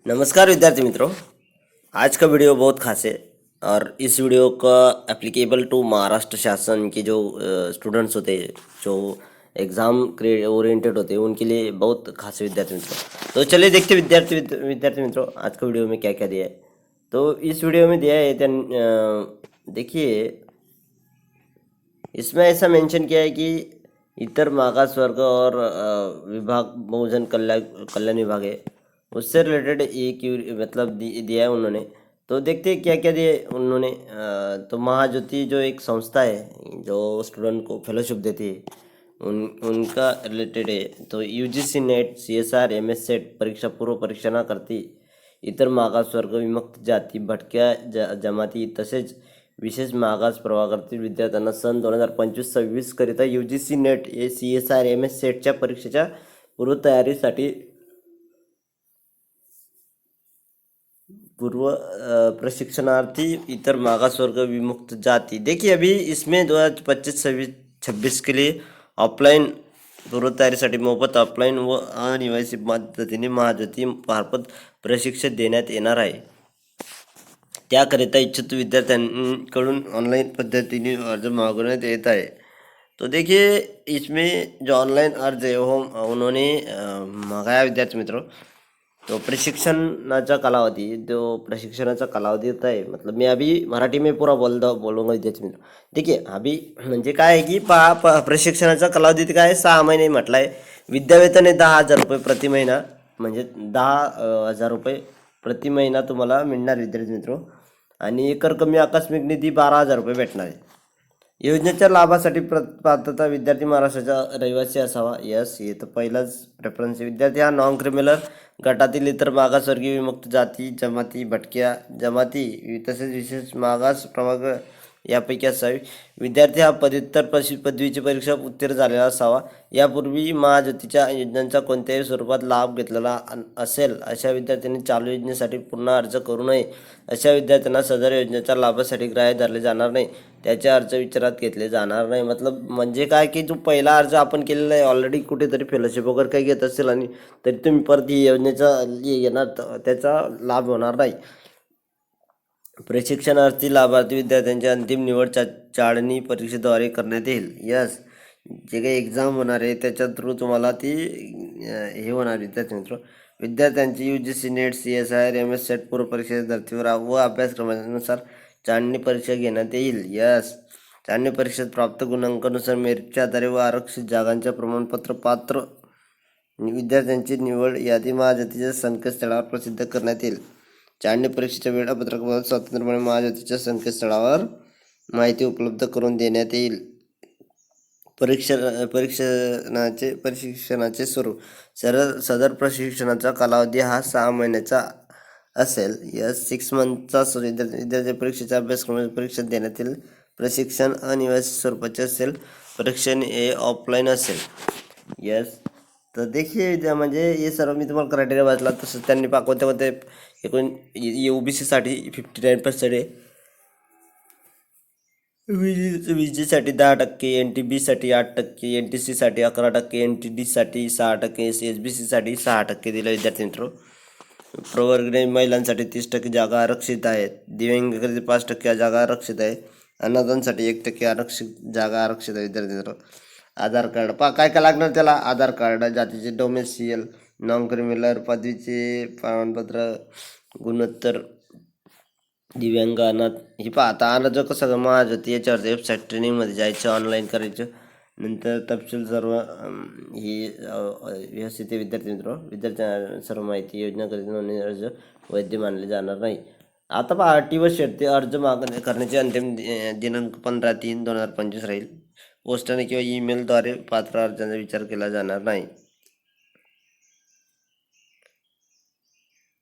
नमस्कार विद्यार्थी मित्रों। आज का वीडियो बहुत खास है और इस वीडियो का एप्लीकेबल टू महाराष्ट्र शासन के जो स्टूडेंट्स होते हैं, जो एग्ज़ाम ओरिएंटेड होते हैं, उनके लिए बहुत खास है विद्यार्थी मित्रों। तो चलिए देखते हैं विद्यार्थी मित्रों आज का वीडियो में क्या क्या दिया है। तो इस वीडियो में दिया है देखिए, इसमें ऐसा मेंशन किया है कि इतर मागास वर्ग और विभाग बहुजन कल्याण विभाग है, उससे रिलेटेड मतलब दिया है उन्होंने। तो देखते हैं क्या क्या दिए उन्होंने। तो महाज्योति जो एक संस्था है जो स्टूडेंट को फेलोशिप देती है, उनका रिलेटेड है। तो UGC net, CSR, MS set परीक्षा पूर्व परीक्षा न करती इतर मागासवर्ग, विमुक्त जाती, भटक्या जमाती तसेच विशेष मागास प्रवर्गातील विद्यार्थ्यांना सन 2025-26 करिता यूजीसी नेट, सीएसआर, एमएस सेटच्या परीक्षेच्या पूर्वतयारीसाठी प्रशिक्षणार्थी इतर मागासवर्ग, विमुक्त जाति। देखिए अभी इसमें 2025-26 के लिए ऑफलाइन पूर्व तयारीसाठी मोफत ऑफलाइन व अनिवासी पद्धतीने महाज्योती मार्फत प्रशिक्षण देण्यात येणार आहे। त्याकरिता इच्छुक विद्यार्थ्यांकडून ऑनलाइन पद्धतीने अर्ज मागवण्यात येत आहे। तो देखिए इसमें जो ऑनलाइन अर्ज है वो उन्होंने मागाया विद्यार्थी मित्रों। तो प्रशिक्षणाचा कालावधी, जो प्रशिक्षणाचा कालावधी होता है, मतलब मैं अभी मराठी में पूरा बोलूँगा विद्यार्थी मित्रों। देखिए अभी म्हणजे काय आहे की प्रशिक्षणाचा कालावधी काय आहे, 6 महिने म्हटलं आहे। विद्यावेतन आहे 10,000 रुपये प्रति महिना, म्हणजे 10,000 रुपये प्रति महिना तुम्हाला मिळणार विद्यार्थी मित्रों। आणि एकर कमी आकस्मिक निधी 12,000 रुपये भेटणार आहे। योजनेच्या लाभासाठी पात्रता विद्यार्थी महाराष्ट्राचा रहिवासी असावा। यस, हे तर पहिलाच प्रेफरन्स आहे। विद्यार्थी हा नॉन क्रिमिनल गटातील इतर मागासवर्गीय, विमुक्त जाती, जमाती, भटक्या जमाती तसेच विशेष मागास प्रवर्ग यापैकी असावी। विद्यार्थी हा पदव्युत्तर पदवीची परीक्षा उत्तीर्ण झालेला असावा। यापूर्वी महाज्योतीच्या योजनांचा कोणत्याही स्वरूपात लाभ घेतलेला असेल अशा विद्यार्थ्यांनी चालू योजनेसाठी पुन्हा अर्ज करू नये। अशा विद्यार्थ्यांना सदर योजनेच्या लाभासाठी ग्राह्य धरले जाणार नाही, त्याचे अर्ज विचारात घेतले जाणार नाही। मतलब म्हणजे काय की जो पहिला अर्ज आपण केलेला आहे, ऑलरेडी कुठेतरी फेलोशिप वगैरे काही घेत असेल आणि तरी तुम्ही परत ही योजनेचा येणार, त्याचा लाभ होणार नाही। प्रशिक्षणार्थी लाभार्थी विद्यार्थ्यांची अंतिम निवड चाळणी परीक्षेद्वारे करण्यात येईल। यस, जे काही एक्झाम होणार आहे त्याच्या थ्रू तुम्हाला ती हे होणार विद्यार्थी मित्र। विद्यार्थ्यांची UGC net, CSR, MS set पूर्व परीक्षेच्या धर्तीवर व अभ्यासक्रमानुसार चाळणी परीक्षा घेण्यात येईल। यस, चाळणी परीक्षेत प्राप्त गुणांकानुसार मेरिटच्या आधारे व आरक्षित जागांच्या प्रमाणपत्र पात्र विद्यार्थ्यांची निवड यादी महाज्योतीच्या संकेतस्थळावर प्रसिद्ध करण्यात येईल। चाळणी परीक्षेच्या वेळापत्रकाबाबत स्वतंत्रपणे महाज्योतीच्या संकेतस्थळावर माहिती उपलब्ध करून देण्यात येईल। प्रशिक्षणाचे स्वरूप, सदर प्रशिक्षणाचा कालावधी हा 6 महिन्याचा असेल। यस, 6 मंथचा विद्यार्थी परीक्षेच्या अभ्यासक्रमाची परीक्षा देण्यात येईल। प्रशिक्षण अनिवासी स्वरूपाचे असेल, परीक्षण हे ऑफलाईन असेल। यस, तर देखिए म्हणजे हे सर्व मी तुम्हाला क्रायटेरिया वाचला, तसंच त्यांनी कोणत्या कोणत्या एकूण ओबीसीसाठी 59% आहे, वीजीसाठी 10%, NTB-साठी 8%, NTC-साठी 11%, NTD-साठी 6%, SBC-साठी 6% दिलं विद्यार्थी मित्र। प्रवर्गीय महिलांसाठी 30% जागा आरक्षित आहेत। दिव्यांगांकरिता 5% जागा आरक्षित आहे। अनाथांसाठी 1% आरक्षित जागा आरक्षित आहे विद्यार्थी मित्र। आधार कार्ड काय काय लागणार त्याला, आधार कार्ड, जातीचे डोमेसियल, नॉन क्रिमिनल, पदवीचे प्रमाणपत्र, गुणोत्तर, दिव्यांग, अनाथ हे आता अर्ज कसं महाज्योती याच्यावर वेबसाईट ट्रेनिंगमध्ये जायचं, ऑनलाईन करायचं, नंतर तपशील सर्व ही व्यवस्थित विद्यार्थी मित्र। विद्यार्थ्यांना सर्व माहिती योजनाकरिता नोंदणी अर्ज वैध मानले जाणार नाही। आता अटी व शर्ती, अर्ज करण्याचे अंतिम दिनांक 15/3/2025 राहील। पोस्टाने किंवा ईमेलद्वारे पात्र अर्जांचा विचार केला जाणार नाही।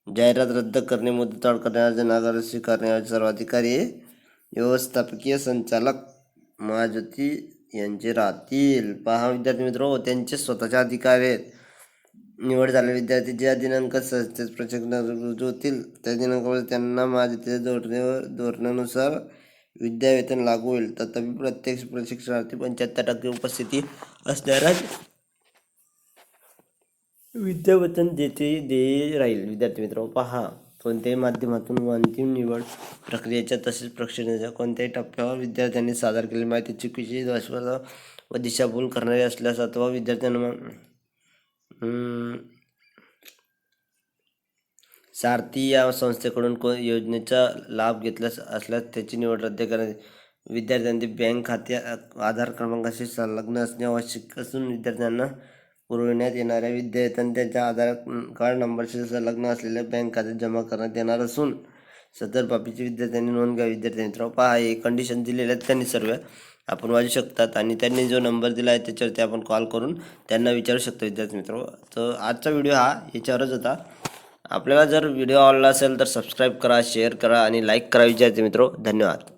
जाहिरात रद्द करणे, मुदतवाढ करणे, अर्ज नाकारणे स्वीकारणे सर्व अधिकारी व्यवस्थापकीय संचालक महाज्योती यांचे राहतील। पहा विद्यार्थी मित्र, त्यांचे स्वतःचे अधिकारी आहेत। निवड झालेले विद्यार्थी ज्या दिनांक संस्थेत प्रशिक्षणात रुजू होतील त्या दिनांकापासून त्यांना महाज्योतीच्या धोरणानुसार विद्यावेतन लागू होईल। तथापि प्रत्येक प्रशिक्षणार्थी 75% उपस्थिती असणार आहे। विद्यावचन देय राहील. विद्यार्थी मित्र पहा, कोणत्याही माध्यमातून व अंतिम निवड प्रक्रियेच्या तसेच प्रशिक्षणाच्या कोणत्याही टप्प्यावर विद्यार्थ्यांनी सादर केलेली माहिती चुकीची, अस्पष्ट व दिशाभूल करणारी असल्यास अथवा विद्यार्थ्यांना सारथी या संस्थेकडून योजनेचा लाभ घेतल्यास असल्यास त्याची निवड रद्द करण्यात. विद्यार्थ्यांचे बँक खाते आधार क्रमांकाशी संलग्न असणे आवश्यक असून विद्यार्थ्यांना पुरविण्यात येणाऱ्या विद्यार्थ्यांना त्यांच्या आधार कार्ड नंबरशी संलग्न असलेल्या बँक खात्यात जमा करण्यात येणार असून सदर बाबीची विद्यार्थ्यांनी नोंद घ्यावी. विद्यार्थ्यांनी पहा, हे कंडिशन दिलेल्या आहेत त्यांनी सर्व आपण वाचू शकतात आणि त्यांनी जो नंबर दिला आहे त्याच्यावरती आपण कॉल करून त्यांना विचारू शकतो. विद्यार्थी मित्र, तर आजचा व्हिडिओ हा याच्यावरच होता. आपल्याला जर व्हिडिओ आवडला असेल तर सबस्क्राईब करा, शेअर करा आणि लाईक करा. विद्यार्थी मित्र, धन्यवाद.